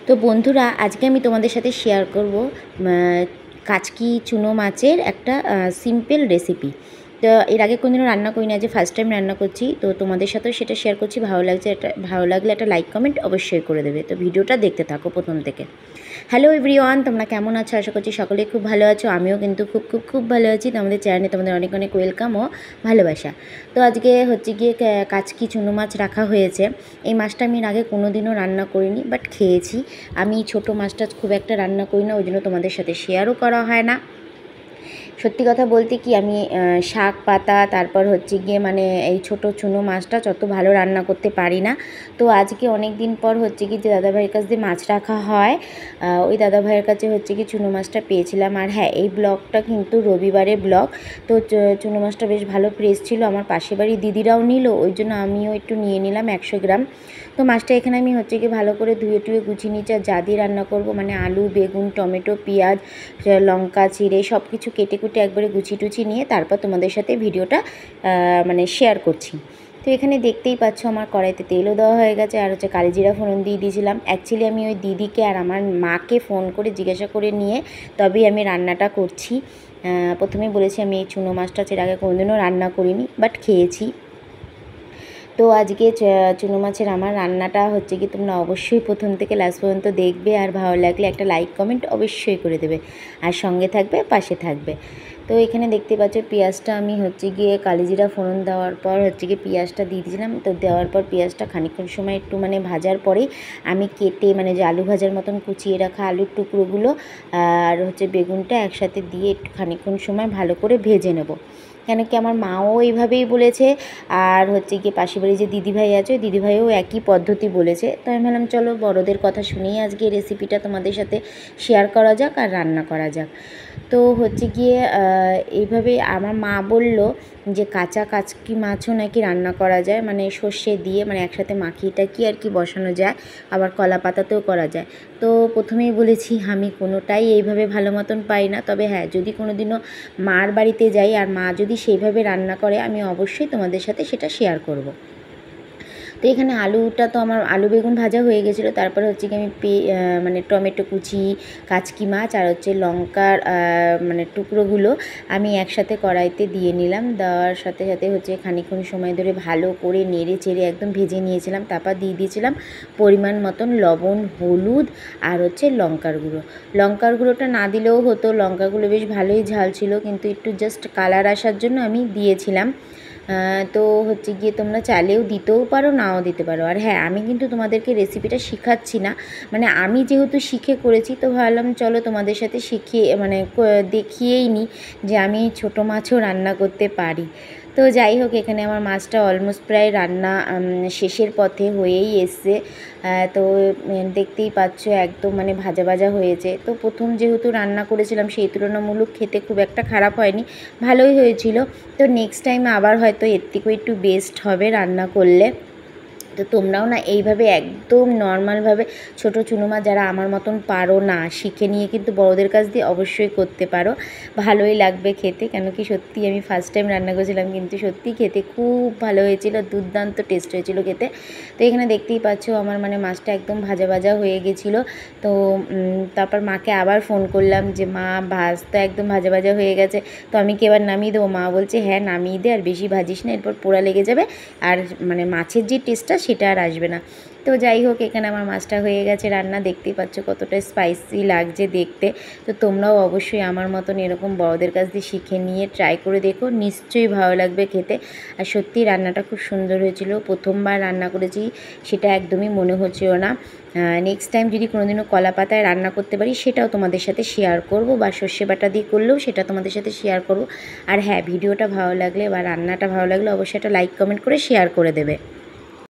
তো বন্ধুরা আজকে আমি তোমাদের সাথে শেয়ার করব কাচকি চুনো মাছের একটা সিম্পল রেসিপি। তো এর আগে কোনোদিনও রান্না করি না, যে ফার্স্ট টাইম রান্না করছি। তো তোমাদের সাথেও সেটা শেয়ার করছি। ভালো লাগলে একটা লাইক কমেন্ট অবশ্যই করে দেবে। তো ভিডিওটা দেখতে থাকো প্রথম থেকে। হ্যালো এভরিওয়ান, তোমরা কেমন আছো? আশা করছি সকলেই খুব ভালো আছো। আমিও কিন্তু খুব ভালো আছি। তো আমাদের চ্যানেলে তোমাদের অনেক অনেক ওয়েলকাম ও ভালোবাসা। তো আজকে হচ্ছে গিয়ে কাচকি চুনো মাছ রাখা হয়েছে। এই মাছটা আমি এর আগে কোনো দিনও রান্না করিনি, বাট খেয়েছি। আমি ছোটো মাছটা খুব একটা রান্না করি না, ওই জন্য তোমাদের সাথে শেয়ারও করা হয় না। সত্যি কথা বলতে কি, আমি শাক পাতা তারপর হচ্ছে গিয়ে মানে এই ছোটো চুনো মাছটা যত ভালো রান্না করতে পারি না। তো আজকে অনেক দিন পর হচ্ছে কি যে দাদাভাইয়ের কাছ দিয়ে মাছ রাখা হয়, ওই দাদাভাইয়ের কাছে হচ্ছে কি চুনো মাছটা পেয়েছিলাম। আর হ্যাঁ, এই ব্লগটা কিন্তু রবিবারের ব্লগ। তো চুনো মাছটা বেশ ভালো ফ্রেশ ছিল। আমার পাশের বাড়ির দিদিরাও নিল, ওই জন্য আমিও একটু নিয়ে নিলাম 100 গ্রাম। তো মাছটা এখানে আমি হচ্ছে কি ভালো করে ধুয়ে টুয়ে গুছিয়ে নিচ্ছি। আর যা দিয়ে রান্না করবো মানে আলু, বেগুন, টমেটো, পেঁয়াজ, লঙ্কা চিড়ে সব কিছু কেটে কুটে একবারে গুছিয়ে টুচিয়ে নিয়ে তারপর তোমাদের সাথে ভিডিওটা মানে শেয়ার করছি। তো এখানে দেখতেই পাচ্ছ আমার কড়াইতে তেলও দেওয়া হয়ে গেছে, আর হচ্ছে কালিজিরা ফোড়ন দিয়ে দিয়েছিলাম। অ্যাকচুয়ালি আমি ওই দিদিকে আর আমার মাকে ফোন করে জিজ্ঞাসা করে নিয়ে তবেই আমি রান্নাটা করছি। প্রথমেই বলেছি আমি এই চুনো মাছটা এর আগে কোনোদিনও রান্না করিনি, বাট খেয়েছি। তো আজকে চুনো মাছের আমার রান্নাটা হচ্ছে কি তোমরা অবশ্যই প্রথম থেকে লাস্ট পর্যন্ত দেখবে, আর ভালো লাগলে একটা লাইক কমেন্ট অবশ্যই করে দেবে, আর সঙ্গে থাকবে, পাশে থাকবে। তো এখানে দেখতে পাচ্ছ পেঁয়াজটা আমি হচ্ছে গিয়ে কালিজিরা ফোড়ন দেওয়ার পর হচ্ছে গিয়ে পেঁয়াজটা দিয়ে দিয়েছিলাম। তো দেওয়ার পর পেঁয়াজটা খানিকক্ষণ সময় একটু মানে ভাজার পরেই আমি কেটে মানে যে আলু ভাজার মতন কুচিয়ে রাখা আলুর টুকরোগুলো আর হচ্ছে বেগুনটা একসাথে দিয়ে একটু খানিকক্ষণ সময় ভালো করে ভেজে নেব। কেন কি আমার মাও এইভাবেই বলেছে, আর হচ্ছে গিয়ে পাশের বাড়ি যে দিদিভাই আছে ওই দিদিভাইও একই পদ্ধতি বলেছে। তো আমি ভাবলাম চলো বড়দের কথা শুনেই আজকে রেসিপিটা তোমাদের সাথে শেয়ার করা যাক আর রান্না করা যাক। তো হচ্ছে গিয়ে এইভাবে আমার মা বলল যে কাঁচা কাচকি মাছও নাকি রান্না করা যায়, মানে সর্ষে দিয়ে মানে একসাথে মাখিয়েটা কি আর কি বসানো যায়, আবার কলা পাতাতেও করা যায়। তো প্রথমেই বলেছি আমি কোনোটাই এইভাবে ভালো মতন পাই না, তবে হ্যাঁ যদি কোনো দিনও মার বাড়িতে যাই আর মা যদি সেইভাবে রান্না করে আমি অবশ্যই তোমাদের সাথে সেটা শেয়ার করব। তো এখানে আলুটা তো আমার আলু বেগুন ভাজা হয়ে গেছিলো। তারপরে হচ্ছে কি আমি মানে টমেটো কুচি, কাচকি মাছ আর হচ্ছে লঙ্কার মানে টুকরোগুলো আমি একসাথে কড়াইতে দিয়ে নিলাম। দেওয়ার সাথে সাথে হচ্ছে খানিকক্ষণ সময় ধরে ভালো করে নেড়ে চেড়ে একদম ভেজে নিয়েছিলাম। তারপর দিয়ে দিয়েছিলাম পরিমাণ মতন লবণ, হলুদ আর হচ্ছে লঙ্কার গুঁড়ো। লঙ্কার গুঁড়োটা না দিলেও হতো, লঙ্কাগুলো বেশ ভালোই ঝাল ছিল, কিন্তু একটু জাস্ট কালার আসার জন্য আমি দিয়েছিলাম। তো হচ্ছে গিয়ে তোমরা চাইলেও দিতেও পারো, নাও দিতে পারো। আর হ্যাঁ, আমি কিন্তু তোমাদেরকে রেসিপিটা শেখাচ্ছি না, মানে আমি যেহেতু শিখে করেছি তো ভাবলাম চলো তোমাদের সাথে শিখিয়ে মানে দেখিয়েই নিই যে আমি ছোটো মাছও রান্না করতে পারি। তো যাই হোক, এখানে আমার মাছটা অলমোস্ট প্রায় রান্না শেষের পথে হয়েই এসছে। তো দেখতেই পাচ্ছ একদম মানে ভাজা ভাজা হয়েছে। তো প্রথম যেহেতু রান্না করেছিলাম সেই তুলনামূলক খেতে খুব একটা খারাপ হয়নি, ভালোই হয়েছিল। তো নেক্সট টাইম আবার হয়তো এর থেকেও একটু বেস্ট হবে রান্না করলে। তো তোমরাও না এইভাবে একদম নর্মালভাবে ছোটো চুনো মাছ যারা আমার মতন পারো না, শিখে নিয়ে কিন্তু বড়োদের কাছ দিয়ে অবশ্যই করতে পারো, ভালোই লাগবে খেতে। কেন কি সত্যি আমি ফার্স্ট টাইম রান্না করেছিলাম, কিন্তু সত্যি খেতে খুব ভালো হয়েছিল, দুর্দান্ত টেস্ট হয়েছিল খেতে। তো এখানে দেখতেই পাচ্ছ আমার মানে মাছটা একদম ভাজা ভাজা হয়ে গেছিলো। তো তারপর মাকে আবার ফোন করলাম যে মা ভাজটা একদম ভাজা ভাজা হয়ে গেছে, তো আমি কি এবার নামিয়ে দেবো? মা বলছে হ্যাঁ নামিয়ে দে, আর বেশি ভাজিস না, এরপর পোড়া লেগে যাবে, আর মানে মাছের যে টেস্টটা সেটা আর আসবে না। তো যাই হোক, এখানে আমার মাছটা হয়ে গেছে রান্না, দেখতেই পাচ্ছ কতটা স্পাইসি লাগছে দেখতে। তো তোমরাও অবশ্যই আমার মতন এরকম বড়দের কাছ দিয়ে শিখে নিয়ে ট্রাই করে দেখো, নিশ্চয়ই ভালো লাগবে খেতে। আর সত্যি রান্নাটা খুব সুন্দর হয়েছিল, প্রথমবার রান্না করেছি সেটা একদমই মনে হচ্ছিল না। নেক্সট টাইম যদি কোনোদিনও কলা পাতায় রান্না করতে পারি সেটাও তোমাদের সাথে শেয়ার করব, বা সর্ষে বাটা দিয়ে করলেও সেটা তোমাদের সাথে শেয়ার করব। আর হ্যাঁ, ভিডিওটা ভালো লাগলে বা রান্নাটা ভালো লাগলে অবশ্যই একটা লাইক কমেন্ট করে শেয়ার করে দেবে।